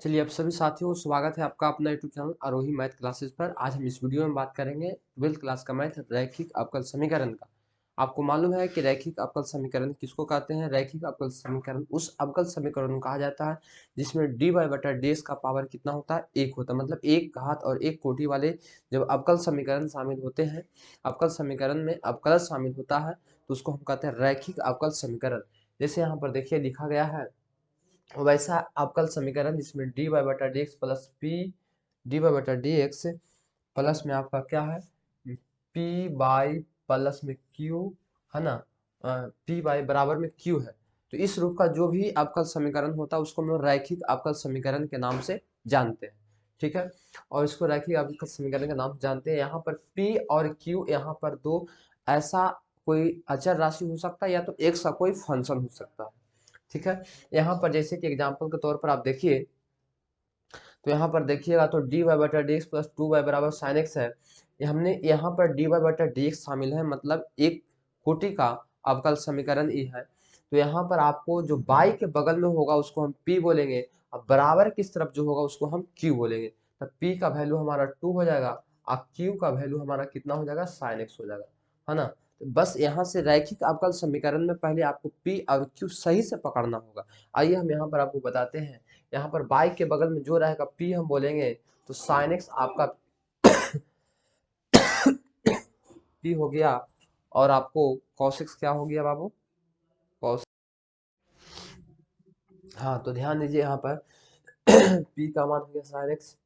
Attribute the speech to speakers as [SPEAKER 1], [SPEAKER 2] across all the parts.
[SPEAKER 1] चलिए अब सभी साथियों को स्वागत है आपका अपना यूट्यूब चैनल आरोही मैथ क्लासेस पर। आज हम इस वीडियो में बात करेंगे 12th क्लास का मैथ रैखिक अवकल समीकरण का। आपको मालूम है कि रैखिक अवकल समीकरण किसको कहते हैं। रैखिक अवकल समीकरण उस अवकल समीकरण को कहा जाता है जिसमें dy बटा dx का पावर कितना होता है, एक होता है। मतलब एक घात और एक कोटि वाले जब अवकल समीकरण शामिल होते हैं, अवकल समीकरण में अवकल शामिल होता है तो उसको हम कहते हैं रैखिक अवकल समीकरण। जैसे यहाँ पर देखिए लिखा गया है वैसा अवकल समीकरण जिसमें dy बटा d x plus p d y बटा डी एक्स प्लस में आपका क्या है पी बाई प्लस में क्यू है ना, पी बाई बराबर में क्यू है। तो इस रूप का जो भी अवकल समीकरण होता है उसको हम लोग रैखिक अवकल समीकरण के नाम से जानते हैं। ठीक है, और इसको रैखिक अवकल समीकरण के नाम से जानते हैं। यहाँ पर पी और क्यू यहाँ पर दो ऐसा कोई अचर राशि हो सकता है या तो एक सा कोई फंक्शन हो सकता है। ठीक है, यहाँ पर जैसे कि एग्जाम्पल के तौर पर आप देखिए तो यहाँ पर देखिएगा तो डी वाई बटा d x plus two y बराबर साइन एक्स है। ये हमने यहाँ पर डी वाई बटा डी एक्स शामिल है, मतलब एक कोटि का अवकल समीकरण ही है। तो यहाँ पर आपको जो बाई के बगल में होगा उसको हम पी बोलेंगे और बराबर किस तरफ जो होगा उसको हम क्यू बोलेंगे। तो पी का वैल्यू हमारा 2 हो जाएगा और क्यू का वैल्यू हमारा कितना हो जाएगा, साइन एक्स हो जाएगा, है ना। तो बस यहाँ से रैखिक अवकल समीकरण में पहले आपको पी और क्यू सही से पकड़ना होगा। आइए हम यहाँ पर आपको बताते हैं। यहाँ पर बाई के बगल में जो रहेगा पी हम बोलेंगे तो साइन एक्स आपका पी हो गया और आपको कॉस एक्स क्या हो गया बाबू, कॉस। हाँ तो ध्यान दीजिए यहाँ पर पी का मान हो गया साइन एक्स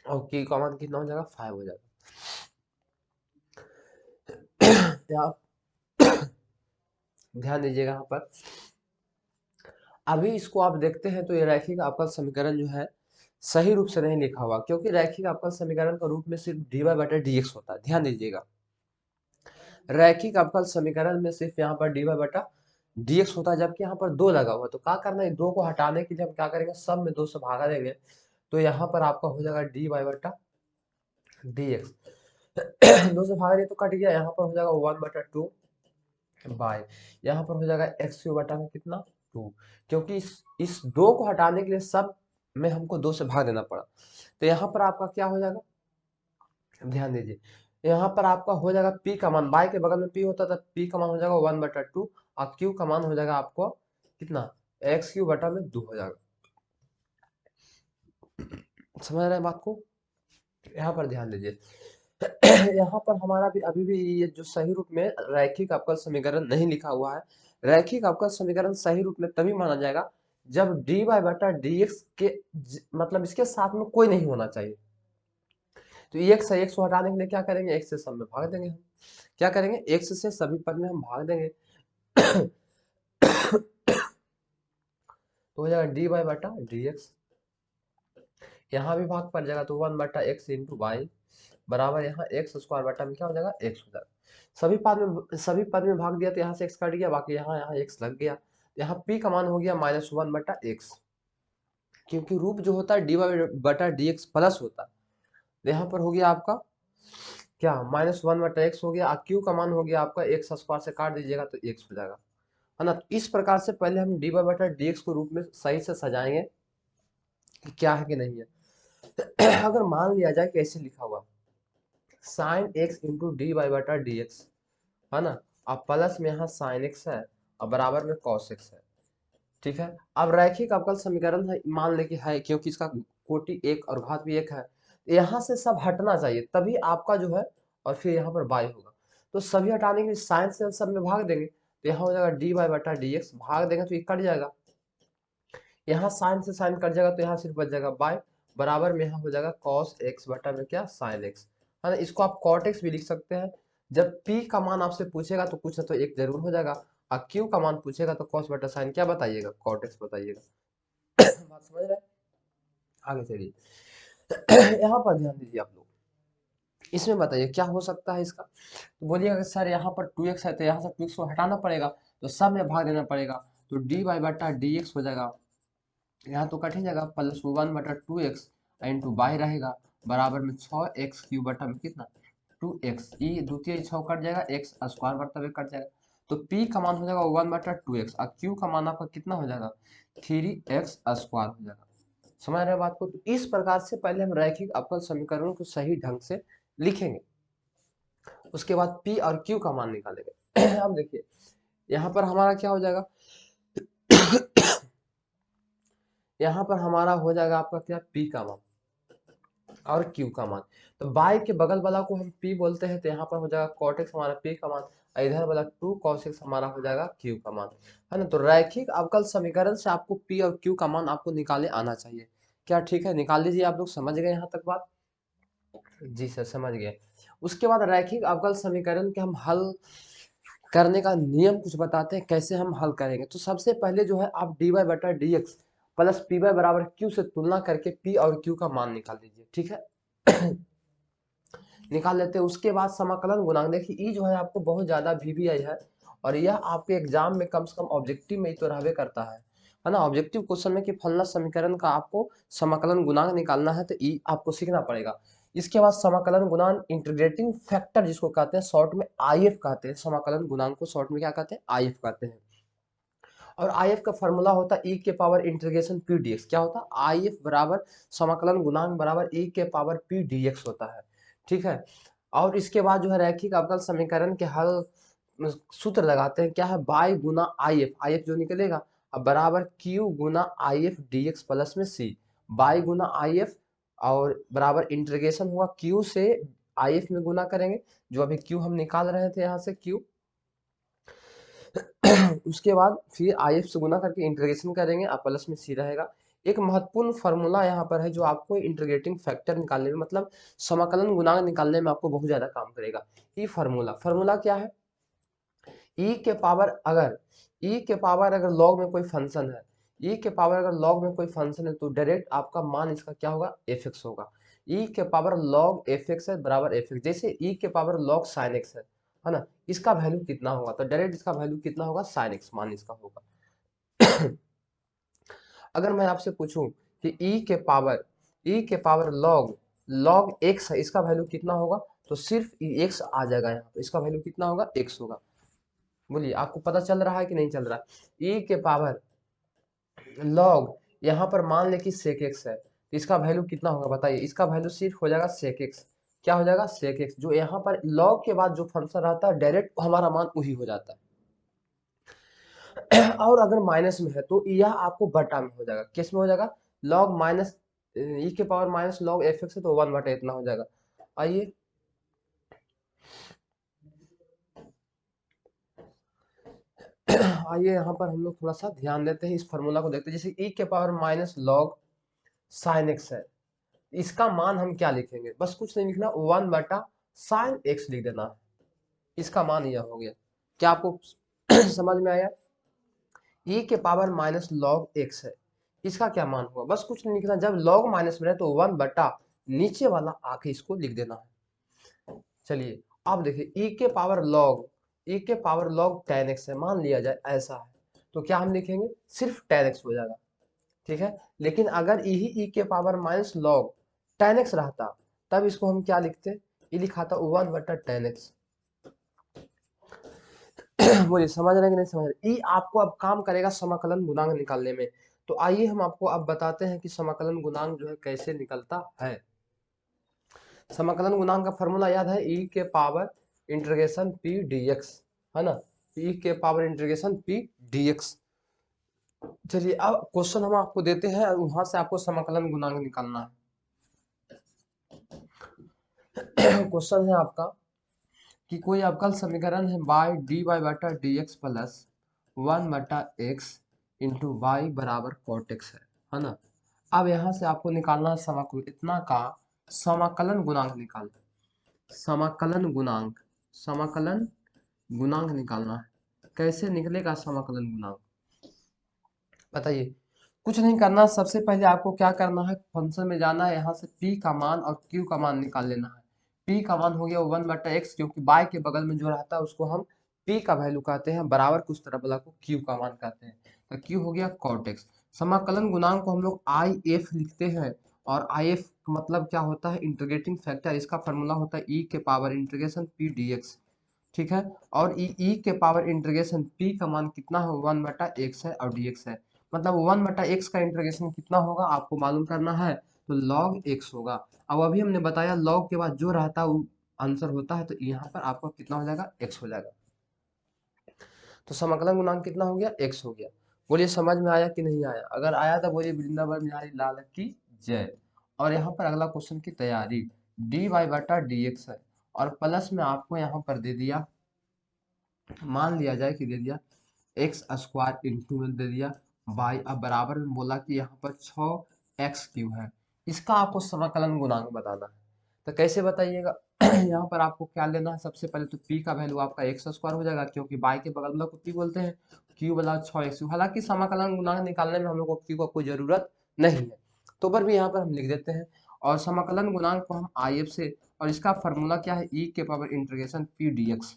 [SPEAKER 1] और की का मान कितना हो जाएगा, 5 हो जाएगा। यहाँ ध्यान दीजिएगा यहाँ पर अभी इसको आप देखते हैं तो ये रैखिक अवकल समीकरण जो है सही रूप से नहीं लिखा हुआ, क्योंकि रैखिक अवकल समीकरण का रूप में सिर्फ dy बटा dx होता है। ध्यान दीजिएगा रैखिक अवकल समीकरण में सिर्फ यहाँ पर dy बटा dx होता है, जबकि यहाँ पर दो लगा हुआ है। तो क्या करना है, दो को हटाने के लिए हम क्या करेंगे, सब में दो से भागा देंगे तो यहाँ पर आपका हो जाएगा dy बटा dx। दो से भागा दिया तो कट गया, यहाँ पर हो जाएगा 1/2 बाय यहाँ पर हो जाएगा एक्स क्यू बटा में कितना 2, क्योंकि इस दो को हटाने के लिए सब में हमको दो से भाग देना पड़ा। तो यहाँ पर आपका क्या हो जाएगा, ध्यान दीजिए यहाँ पर आपका हो जाएगा p का मान, बाई के बगल में p होता था, p का मान हो जाएगा 1/2 और q का मान हो जाएगा आपको कितना, एक्स क्यू बटा में 2 हो जाएगा। समझ रहे हैं बात को, यहाँ पर ध्यान दीजिए यहाँ पर हमारा भी अभी भी ये जो सही रूप में रैखिक अवकल समीकरण नहीं लिखा हुआ है। रैखिक अवकल समीकरण सही रूप में तभी माना जाएगा जब dy बटा dx के मतलब इसके साथ में कोई नहीं होना चाहिए। तो x है, x को हटाने के लिए क्या करेंगे, x से सब में भाग देंगे हम। क्या करेंगे, x से सभी पद में हम भाग देंगे तो हो जाएगा dy बटा dx, यहाँ भी भाग पड़ जाएगा तो 1/x इंटू वाई बराबर यहाँ एक्स स्क्वायर बटा में क्या हो जाएगा, एक्स हो जाएगा। सभी पद में भाग दिया तो यहाँ से एक्स कट गया, बाकी यहाँ एक्स लग गया। यहाँ p का मान हो गया -1/x, क्योंकि रूप जो होता है dy बटा dx प्लस होता है। तो यहाँ पर हो गया आपका क्या -1/x हो गया, q का मान हो गया आपका एक्स स्क्वायर से काट दीजिएगा तो x हो जाएगा, है ना। तो इस प्रकार से पहले हम dy बटा dx को रूप में सही से सजाएंगे कि क्या है कि नहीं है। अगर मान लिया जाए कि ऐसे लिखा हुआ sine x into d y बटा डी एक्स, है ना, अब प्लस में यहाँ साइन एक्स है और बराबर में कॉस एक्स है। ठीक है, अब रैखिक अवकल समीकरण है, मान ले कि है, क्योंकि इसका कोटि एक और घात भी एक है। यहाँ से सब हटना चाहिए तभी आपका जो है और फिर यहाँ पर बाई होगा। तो सभी हटाने के लिए साइन से सब में भाग देंगे तो यहाँ हो जाएगा डी वाई बटा डी एक्स, भाग देंगे तो ये कट जाएगा, यहाँ साइन से साइन कट जाएगा तो यहाँ सिर्फ बच जाएगा बाय बराबर में यहाँ हो जाएगा कॉस एक्स बटा में क्या, साइन एक्स, है ना। इसको आप कॉट एक्स भी लिख सकते हैं। जब p का मान आपसे पूछेगा तो कुछ ना तो एक जरूर हो जाएगा और q का मान पूछेगा तो कॉस बटा साइन क्या बताइएगा, कॉट एक्स बताइएगा। बात समझ रहे हैं, आगे चलिए यहाँ पर ध्यान दीजिए आप लोग, इसमें बताइए क्या हो सकता है इसका। तो बोलिएगा सर यहाँ पर 2x है तो यहाँ से 2x को हटाना पड़ेगा तो सब में भाग देना पड़ेगा, तो डी वाई बटा डी एक्स हो जाएगा, यहाँ तो कट ही जाएगा +1/2x इंटू बाई रहेगा बराबर में 6x³ बटा में कितना 2x, ये द्वितीय 6 कट जाएगा, x स्क्वायर बटा में कट जाएगा तो p का मान हो जाएगा 1/2x और q का मान आपका कितना हो जाएगा 3x स्क्वायर हो जाएगा। समझ रहे हो बात को? तो इस प्रकार से पहले हम रैखिक अवकल समीकरणों को सही ढंग से लिखेंगे, उसके बाद P और Q का मान निकालेंगे। अब देखिए यहाँ पर हमारा क्या हो जाएगा, यहाँ पर हमारा हो जाएगा आपका क्या, P का मान और Q का मान। तो बाई के बगल वाला को हम P बोलते हैं, तो यहाँ पर हो जाएगा cot x हमारा P का मान, और इधर वाला 2 cos x हमारा हो जाएगा Q का मान, है ना। तो रैखिक अवकल समीकरण से आपको P और Q का मान आपको निकाले आना चाहिए। क्या ठीक है, निकाल लीजिए। आप लोग समझ गए यहाँ तक बात? जी सर, समझ गए। उसके बाद रैखिक अवकल समीकरण के हम हल करने का नियम कुछ बताते हैं, कैसे हम हल करेंगे। तो सबसे पहले जो है आप dy बटा dx प्लस पी वाई बराबर क्यू से तुलना करके P और Q का मान निकाल लीजिए, ठीक है। निकाल लेते हैं। उसके बाद समाकलन गुणांक, देखिए ई जो है आपको बहुत ज्यादा VBI है, और यह आपके एग्जाम में कम से कम ऑब्जेक्टिव में ही तो रहबे करता है ना। ऑब्जेक्टिव क्वेश्चन में कि फलना समीकरण का आपको समाकलन गुणांक निकालना है, तो ई आपको सीखना पड़ेगा। इसके बाद समाकलन गुणांक इंटीग्रेटिंग फैक्टर जिसको कहते हैं, शॉर्ट में IF कहते हैं। समाकलन गुणांक को शॉर्ट में क्या कहते हैं, IF कहते हैं। और IF का फॉर्मूला होता है e के पावर इंटीग्रेशन p dx। क्या होता है, IF बराबर समाकलन गुणांक बराबर e के पावर p dx होता है, ठीक है। और इसके बाद जो है रैखिक अवकल समीकरण के हल सूत्र लगाते हैं, क्या है, बाई गुना IF जो निकलेगा अब बराबर Q Guna IF dx plus में C, बाई गुना IF और बराबर इंटीग्रेशन हुआ Q से IF में गुना करेंगे, जो अभी Q हम निकाल रहे थे यहाँ से Q। उसके बाद फिर IF से गुना करके इंटीग्रेशन करेंगे, अब प्लस में C रहेगा। एक महत्वपूर्ण फार्मूला यहाँ पर है जो आपको इंटीग्रेटिंग फैक्टर निकालने में, मतलब समाकलन गुणांक निकालने में आपको बहुत ज्यादा काम करेगा। ये फार्मूला क्या है, e के पावर अगर लॉग में कोई फंक्शन है, e के पावर अगर लॉग में कोई फंक्शन है, तो डायरेक्ट आपका मान इसका क्या होगा, fx होगा। e के पावर लॉग fx है बराबर fx, जैसे e के पावर लॉग साइन x है ना, इसका वैल्यू कितना होगा, तो डायरेक्ट इसका वैल्यू कितना होगा, साइन x मान इसका होगा। अगर मैं आपसे पूछूं कि e के पावर लॉग x है, इसका वैल्यू कितना होगा, तो सिर्फ x आ जाएगा यहाँ पे, इसका वैल्यू कितना होगा, x होगा। बोलिए आपको पता चल रहा है कि नहीं चल रहा है। e के पावर लॉग, यहाँ पर मान ले कि sec x है, तो इसका वैल्यू कितना होगा बताइए, इसका वैल्यू सिर्फ हो जाएगा sec x। क्या हो जाएगा, sec x। जो यहाँ पर लॉग के बाद जो फंक्शन रहता है डायरेक्ट हमारा मान वही हो जाता है। और अगर माइनस में है तो यह आपको बटा में हो जाएगा, किस में हो जाएगा, लॉग माइनस e के पावर माइनस लॉग fx है, तो 1 बटा इतना हो जाएगा। आइए आइए यहाँ पर हम लोग थोड़ा सा ध्यान देते हैं, इस फार्मूला को देखते हैं। जैसे e के power minus log sign x है, इसका मान हम क्या लिखेंगे, बस कुछ नहीं लिखना, 1 बटा साइन x लिख देना है, इसका मान यह हो गया। क्या आपको समझ में आया। e के पावर माइनस लॉग x है, इसका क्या मान होगा, बस कुछ नहीं लिखना, जब लॉग माइनस में रहे तो 1 बटा नीचे वाला आके इसको लिख देना है। चलिए अब देखिए e के पावर लॉग tan x है, मान लिया जाए ऐसा है, तो क्या हम लिखेंगे, सिर्फ tan x हो जाएगा, ठीक है। लेकिन अगर यही e के power minus log tan x रहता, तब इसको हम क्या लिखते, ये लिखा था 1 बटा tan x। बोलिए समझ रहे हैं कि नहीं समझ रहे। ये आपको अब काम करेगा समाकलन गुणांक निकालने में। तो आइए हम आपको अब बताते हैं कि समाकलन गुणांक जो है कैसे निकलता है। समाकलन गुणांक का फॉर्मूला याद है, e के पावर इंटीग्रेशन p dx, है ना, e के पावर इंटीग्रेशन p dx। चलिए अब क्वेश्चन हम आपको देते हैं, वहां से आपको समाकलन गुणांक निकालना है। क्वेश्चन है आपका कि कोई अवकल समीकरण है बाई dy बटा dx प्लस 1 बटा x इंटू वाई बराबर cot x है ना। अब यहाँ से आपको निकालना है समाकलन, इतना का समाकलन गुणांक निकालना, समाकलन गुणांक निकालना है। कैसे निकलेगा समाकलन गुणांक बताइए। कुछ नहीं करना, सबसे पहले आपको क्या करना है, फंक्शन में जाना है, यहाँ से p का मान और q का मान निकाल लेना है। p का मान हो गया 1 बटा x, क्योंकि बाय के बगल में जो रहता है उसको हम p का वैल्यू कहते हैं, बराबर कुछ तरफ वाला को q का मान कहते हैं, तो q हो गया cot x। समाकलन गुणांक को हम लोग IF लिखते हैं, और IF मतलब क्या होता है, इंटीग्रेटिंग फैक्टर, इसका फॉर्मूला होता है e के पावर इंटीग्रेशन p dx, ठीक है। और e के पावर इंटीग्रेशन p का मान कितना है, 1 बटा x है और dx है, मतलब 1/x का इंटीग्रेशन कितना होगा आपको मालूम करना है, तो log x होगा। अब अभी हमने बताया log के बाद जो रहता है वो आंसर होता है, तो यहाँ पर आपको कितना हो जाएगा, x हो जाएगा। तो समाकलन गुणांक कितना हो गया, x हो गया। बोलिए समझ में आया कि नहीं आया? अगर आया तो बोलिए वृंदावन बिहारी लाल की जय। और यहाँ पर अगला क्वेश्चन की तैयारी, dy/dx है और प्लस में आपको यहाँ पर दे दिया, मान लिया जाए कि दे दिया x² इंटू में दे दिया y, अब बराबर में बोला कि यहाँ पर 6x³ है। इसका आपको समाकलन गुणांक बताना है, तो कैसे बताइएगा? यहाँ पर आपको क्या लेना है, सबसे पहले तो p का वैल्यू आपका x² हो जाएगा, क्योंकि y के बगल वाला को p बोलते हैं, q वाला 6x। हालांकि समाकलन गुणांक निकालने में हम लोग को q का कोई जरूरत नहीं है, तो पर भी यहाँ पर हम लिख देते हैं। और समाकलन गुणांक को हम if से, और इसका फॉर्मूला क्या है, e के पावर इंटीग्रेशन p dx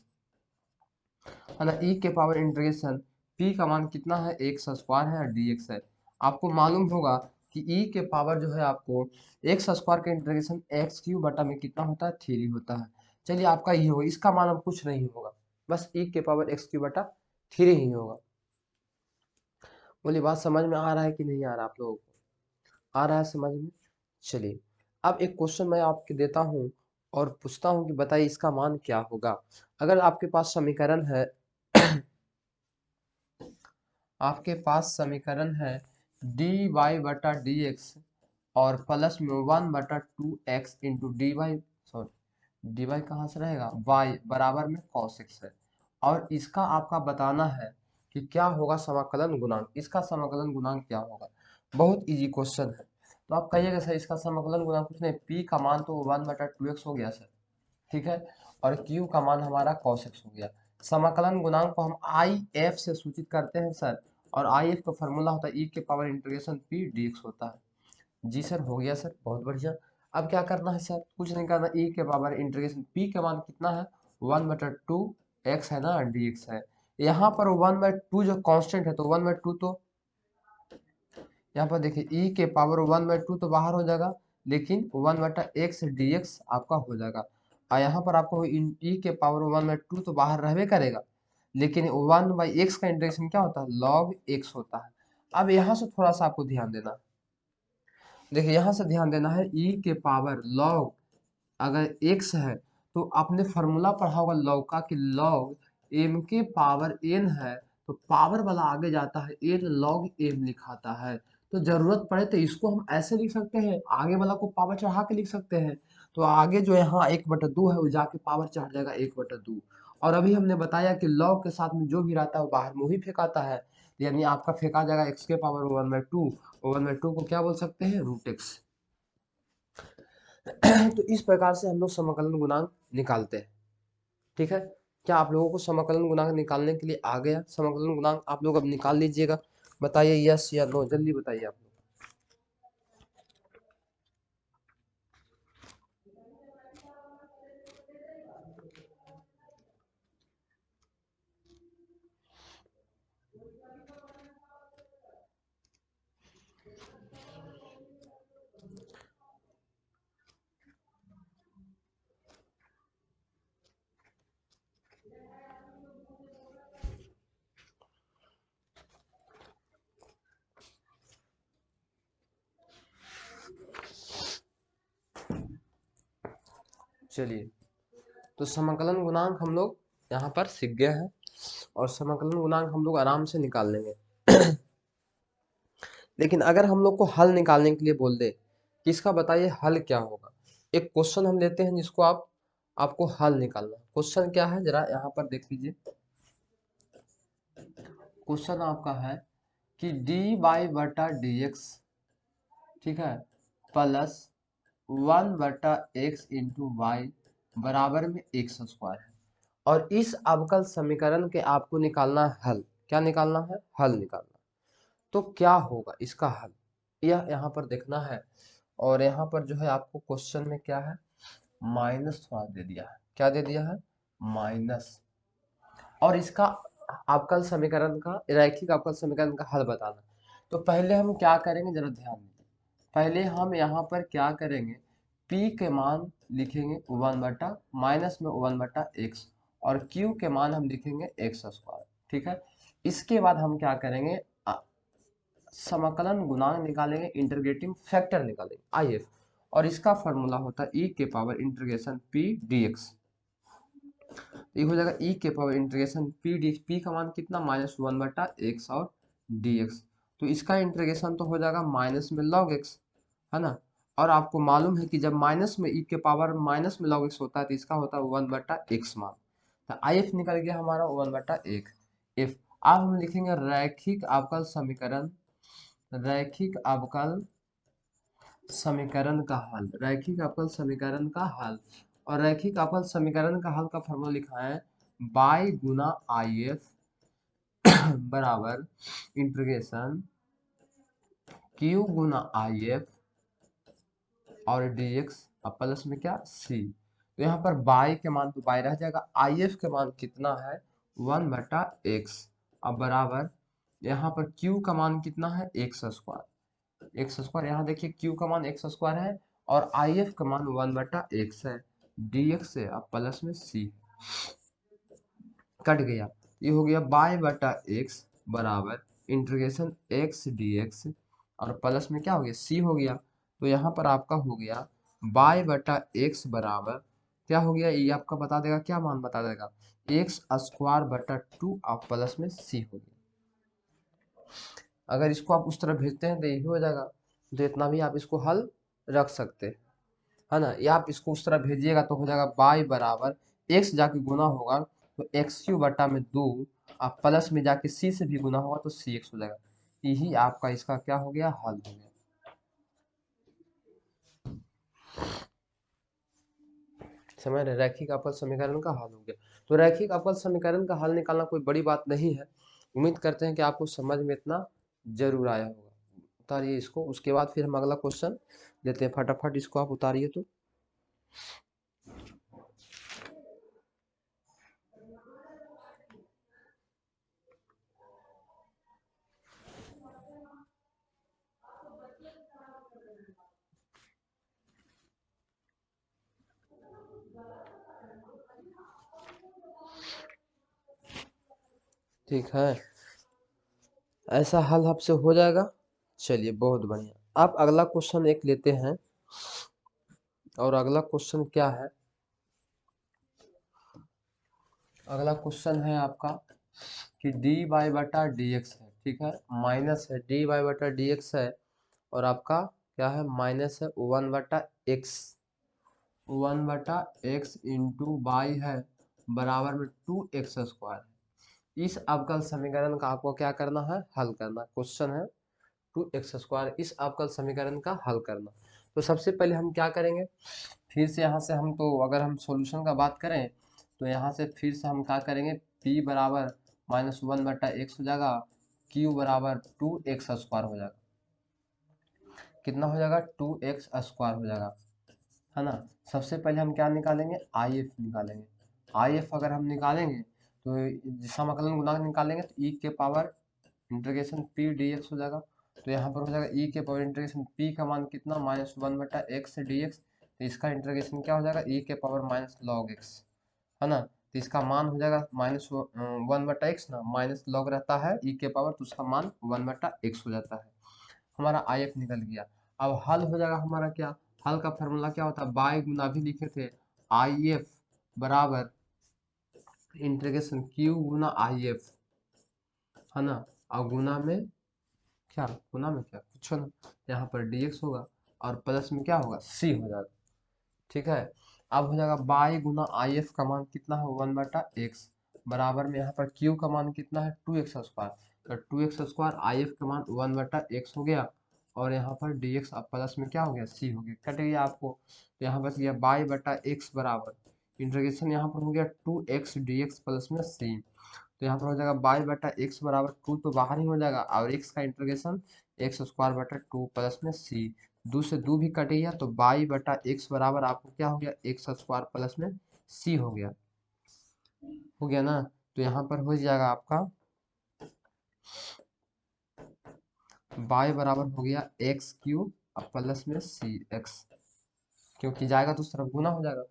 [SPEAKER 1] है ना। e के पावर इंटीग्रेशन p का मान कितना है, x² है और dx है। आपको मालूम होगा कि e के पावर जो है आपको x² का इंटीग्रेशन x³ बटा में कितना होता है, 3 होता है। चलिए आपका ये होगा, इसका मान अब कुछ नहीं होगा, बस e के पावर x³ बटा 3 ही होगा। बोलिए बात समझ में आ रहा है कि नहीं आ रहा आप लोगों को? आ रहा है समझ में? चलिए अब एक क्वेश्चन मैं आपके देता हूँ और पूछता हूँ कि बताइए इसका मान क्या होगा। अगर आपके पास समीकरण है आपके पास समीकरण है dy/dx और प्लस में 1/2x into d y, sorry dy कहाँ से रहेगा, y बराबर में cos x है, और इसका आपका बताना है कि क्या होगा समाकलन गुणांक। इसका समाकलन गुणांक क्या होगा, बहुत इजी क्वेश्चन है। तो आप कहिएगा सर इसका समाकलन गुणांक कुछ नहीं, p का मान तो 1/2x हो गया सर, ठीक है, और q का मान हमारा cos x हो गया। समाकलन गुणांक को हम if से सूचित करते हैं सर, और if का फॉर्मूला होता है e के पावर इंटीग्रेशन p dx होता है। जी सर हो गया सर, बहुत बढ़िया। अब क्या करना है सर, कुछ नहीं करना, e के पावर इंटीग्रेशन p का मान कितना है, 1/2x है ना, dx है। यहाँ पर 1/2 जो कांस्टेंट है, तो 1/2 तो यहाँ पर देखिए e के पावर 1/2 तो बाहर हो जाएगा, लेकिन 1/x dx आपका हो जाएगा। और यहाँ पर आपको e के पावर 1/2 तो बाहर रहबे करेगा, लेकिन 1/x का इंटीग्रेशन क्या होता है, log x होता है। अब यहाँ से थोड़ा सा आपको ध्यान देना, देखिए यहाँ से ध्यान देना है, e के पावर log अगर x है तो आपने फॉर्मूला पढ़ा होगा log का, कि log m के पावर n है, तो पावर वाला आगे जाता है n log m लिखाता है। तो जरूरत पड़े तो इसको हम ऐसे लिख सकते हैं, आगे वाला को पावर चढ़ा के लिख सकते हैं, तो आगे जो यहाँ 1/2 है वो जाके पावर चढ़ जाएगा 1/2। और अभी हमने बताया कि log के साथ में जो भी रहता है वो बाहर मुंह ही फेंकाता है, यानी आपका फेंका जाएगा x के पावर 1/2, 1/2 को क्या बोल सकते हैं, √x। तो इस प्रकार से हम लोग समाकलन गुणांक निकालते हैं, ठीक है। क्या आप लोगों को समाकलन गुणांक निकालने के लिए आ गया? समाकलन गुणांक आप लोग अब निकाल लीजिएगा, बताइए यस या नो, जल्दी बताइए आप लोग। चलिए तो समाकलन गुणांक हम लोग यहाँ पर सीख गए हैं, और समाकलन गुणांक हम लोग आराम से निकाल लेंगे। लेकिन अगर हम लोग को हल निकालने के लिए बोल दे कि इसका बताइए हल क्या होगा, एक क्वेश्चन हम लेते हैं जिसको आपको हल निकालना। क्वेश्चन क्या है जरा यहाँ पर देख लीजिए, क्वेश्चन आपका है कि dy/dx, ठीक है, प्लस 1/x इंटू वाई बराबर में x² है, और इस अवकल समीकरण के आपको निकालना है हल। क्या निकालना है, हल निकालना। तो क्या होगा इसका हल, यह यहाँ पर देखना है। और यहाँ पर जो है आपको क्वेश्चन में क्या है, माइनस थोड़ा दे दिया है, क्या दे दिया है, माइनस। और इसका अवकल समीकरण का, रैखिक अवकल समीकरण का हल बताना। तो पहले हम क्या करेंगे जरा ध्यान दीजिए, पहले हम यहाँ पर क्या करेंगे, p के मान लिखेंगे 1 माइनस में 1/x, और q के मान हम लिखेंगे x², ठीक है। इसके बाद हम क्या करेंगे, समाकलन गुणांक निकालेंगे, इंटीग्रेटिंग फैक्टर निकालेंगे IF, और इसका फॉर्मूला होता है e के पावर इंटीग्रेशन p dx। ये हो जाएगा e के power integration p dx, p का मान कितना -1/x और dx, तो इसका इंटीग्रेशन तो हो जाएगा माइनस में log x, है ना। और आपको मालूम है कि जब माइनस में e के पावर माइनस में log x होता है तो इसका होता है 1/x मान, तो IF निकल गया हमारा 1/1 f। अब हम लिखेंगे रैखिक अवकल समीकरण, रैखिक अवकल समीकरण का हल, रैखिक अवकल समीकरण का हल। और रैखिक अवकल समीकरण का हल का फॉर्मूला लिखा है बाई गुना IF बराबर इंटीग्रेशन Q गुना IF और dx और प्लस में क्या c। तो यहाँ पर बाई के मान तो बाई रह जाएगा, IF के मान कितना है 1/x, अब बराबर यहाँ पर Q का मान कितना है x स्क्वायर, एक्स स्क्वायर, यहाँ देखिए Q का मान x स्क्वायर है और IF का मान 1/x है, dx से अब प्लस में c कट गया, ये हो गया बाई/x बराबर इंटीग्रेशन x dx और प्लस में क्या हो गया c हो गया। तो यहाँ पर आपका हो गया बाई/x बराबर क्या हो गया, ये आपका बता देगा, क्या मान बता देगा x²/2 और प्लस में c हो गया। अगर इसको आप उस तरह भेजते हैं तो यही हो जाएगा, तो इतना भी आप इसको हल रख सकते हैं, है ना। या आप इसको उस तरह भेजिएगा तो हो जाएगा बाई बराबर x जाके गुना होगा तो x³/2 आप प्लस में जाके c से भी गुना होगा तो cx हो जाएगा। यही आपका इसका क्या हो गया, हल हो गया। समझ रहे, रैखिक अवकल समीकरण का हल हो गया। तो रैखिक अवकल समीकरण का हल निकालना कोई बड़ी बात नहीं है। उम्मीद करते हैं कि आपको समझ में इतना जरूर आया होगा। उतारिए इसको, उसके बाद फिर हम अगला क्वेश्चन लेते हैं। फटाफट इसको आप उतारिए तो। ठीक है, ऐसा हल आपसे हो जाएगा। चलिए बहुत बढ़िया। आप अगला क्वेश्चन एक लेते हैं, और अगला क्वेश्चन क्या है, अगला क्वेश्चन है आपका कि dy/dx है, ठीक है, माइनस है dy/dx है, और आपका क्या है माइनस है 1/x, 1/x इंटू बाई है बराबर में 2x²। इस अवकल समीकरण का आपको क्या करना है, हल करना। क्वेश्चन है 2x², इस अवकल समीकरण का हल करना। तो सबसे पहले हम क्या करेंगे, फिर से यहाँ से हम, तो अगर हम सॉल्यूशन का बात करें तो यहाँ से फिर से हम क्या करेंगे, p बराबर -1/x हो जाएगा, q बराबर 2x² हो जाएगा, कितना हो जाएगा 2x² हो जाएगा, है ना। सबसे पहले हम क्या निकालेंगे, IF निकालेंगे। IF अगर हम निकालेंगे तो समाकलन गुणांक निकालेंगे तो e के पावर इंटीग्रेशन p dx हो जाएगा। तो यहाँ पर हो जाएगा e के पावर इंटीग्रेशन p का मान कितना -1/x dx, तो इसका इंटीग्रेशन क्या हो जाएगा, e के पावर -log x, है ना। तो इसका मान हो जाएगा -1/x ना, माइनस लॉग रहता है e के पावर, तो उसका मान 1/x हो जाता है। हमारा IF निकल गया। अब हल हो जाएगा हमारा, क्या हल का फॉर्मूला क्या होता है, बाई गुना भी लिखे थे, IF बराबर इंटीग्रेशन Q गुना IF, है ना, और गुना में क्या, गुना में क्या कुछ ना, यहाँ पर dx होगा और प्लस में क्या होगा c हो जाएगा, ठीक है। अब हो जाएगा बाई गुना IF का मान कितना है 1/x बराबर में यहाँ पर Q का मान कितना है 2x², तो 2x² IF का मान 1/x हो गया, और यहाँ पर dx अब प्लस में क्या हो गया c हो गया, कट गया आपको। तो यहाँ बच गया बाई/x बराबर इंटीग्रेशन यहाँ पर हो गया 2x dx प्लस में c। तो यहाँ पर हो जाएगा बाई/x बराबर 2 तो बाहर ही हो जाएगा, और x का इंटीग्रेशन x²/2 प्लस में c, 2 से 2 भी कट गया, तो बाई/x बराबर आपको क्या हो गया x² प्लस में c हो गया ना। तो यहाँ पर हो जाएगा आपका बाई बराबर हो गया x³ प्लस में cx, क्योंकि जाएगा तो उस तरफ गुना हो जाएगा।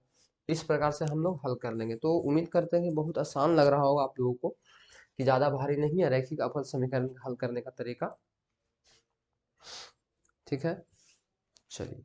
[SPEAKER 1] इस प्रकार से हम लोग हल कर लेंगे। तो उम्मीद करते हैं कि बहुत आसान लग रहा होगा आप लोगों को, कि ज़्यादा भारी नहीं है रैखिक अवकल समीकरण हल करने का तरीका। ठीक है, चलिए।